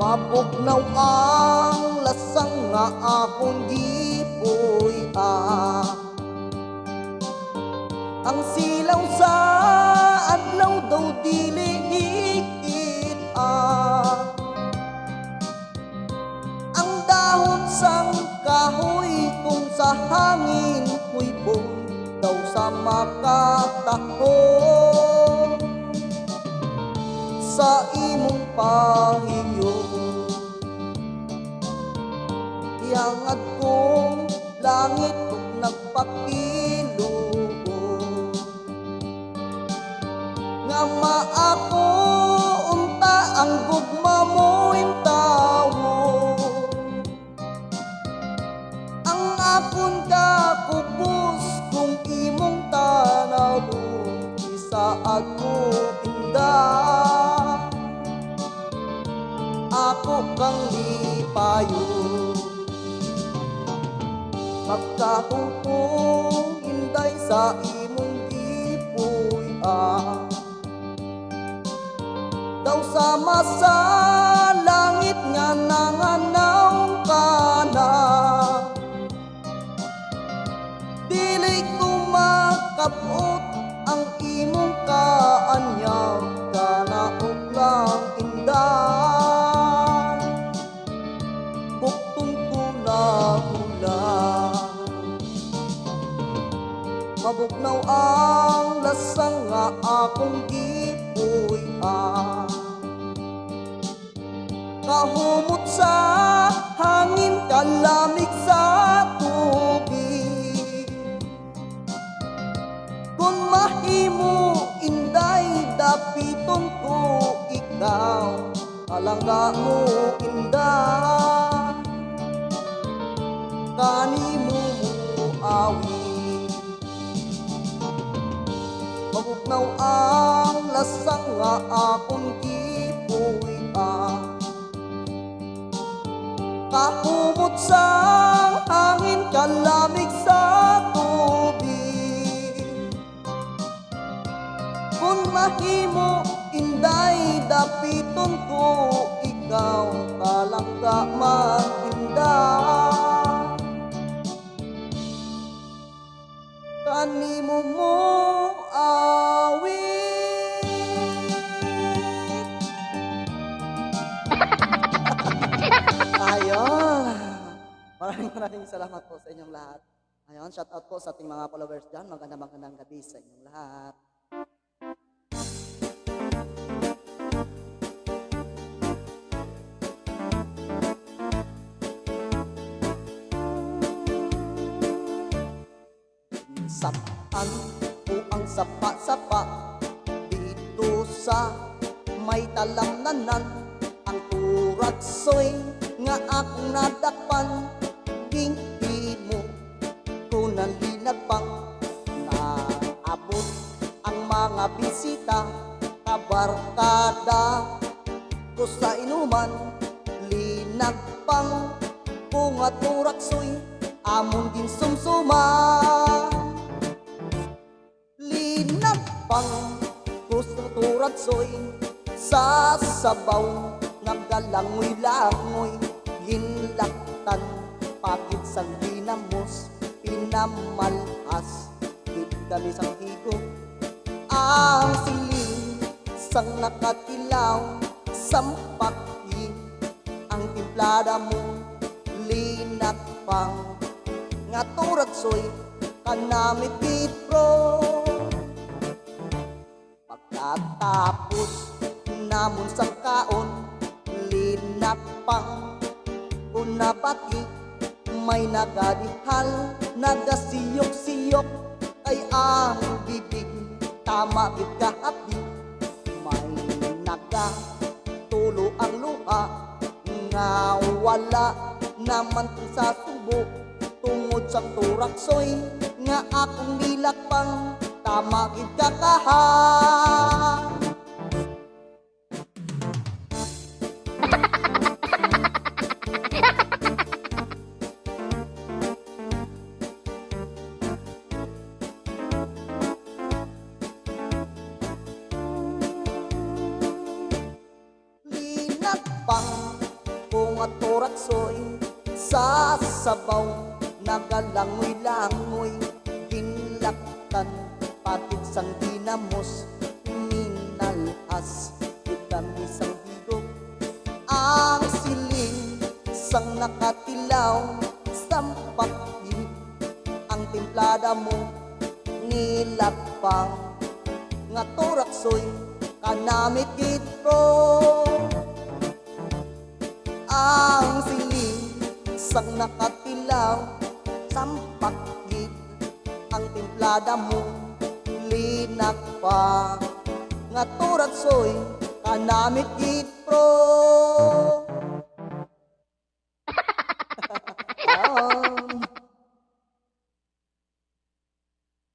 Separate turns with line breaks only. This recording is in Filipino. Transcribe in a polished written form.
Mabugnaw ang lasang nga akong gipoy Ang silaw sa adlaw daw dili higit Ang dahon sang kahoy kung sa hangin huybong daw sa makatahon sa imong pahiyo Iangad kong langit kung nagpakilo Nga maako unta ang gugma mo'y tawo Ang akon kakubos kung imong tanaw Isaad mo indah Ako kang lipayo Magkahupong hinday sa imong gipoy Daw sama sa langit nga nanganaw ka na Dili ko makabot ang imong kaanyag Kanaog lang indah Buktong ko na ulan Mabugnaw ang lasang nga akong gipoy Kahumot sa hangin kalamig sa tubig Kung mahimo inday dapiton ko ikaw Alangga mo indah Kanimo mo awi Mabugnaw ang lasang nga akong gipoy Kahumot sa hangin kalamig sa tubig Kung mahimo inday dapiton ko ikaw Kalangga man indah Kanimo mo awit Ayun. Maraming salamat po sa inyong lahat. Ayun, shout out po sa ating mga followers dyan. Magandang gabi sa inyong lahat. Sapaan po ang sapa-sapa dito sa may talamnanan ang turatsoy nga akong nadakpan Hindi mo ko nalinagpang Naabot ang mga bisita Kabarkada ko sa inuman Linagpang ko nga turatsoy Amon din sumsuman Linagpang ko sa turatsoy Sa sabaw Naggalangoy-langoy Hinlaktan Pagit sang dinamos Pinamalhas Higdali sang higop Ang siling Sang nakatilaw Sampaki Ang timplada mo Linakpang Nga turatsoy Kanamit kitro Pagkatapos Namun sang kaon Linakpang Unapati May nagadihal Nagasiyok-siyok Ay ang bibig Tama gid kahapi May nagatulo ang luha Nga wala Naman sa subo Tungod sa turaksoy Nga akong nilakpang Tama gid kakahan nga toraksoy sa sabaw nagalangoy-langoy ginlaktan patid sang dinamos minalhas kami sang bigog ang siling sang nakatilaw sampakit ang templada mo nilapang nga toraksoy kanamit gitro ang siling sang nakatilaw sampakit ang templada mo linak pa nga toraksoy kanamit gitro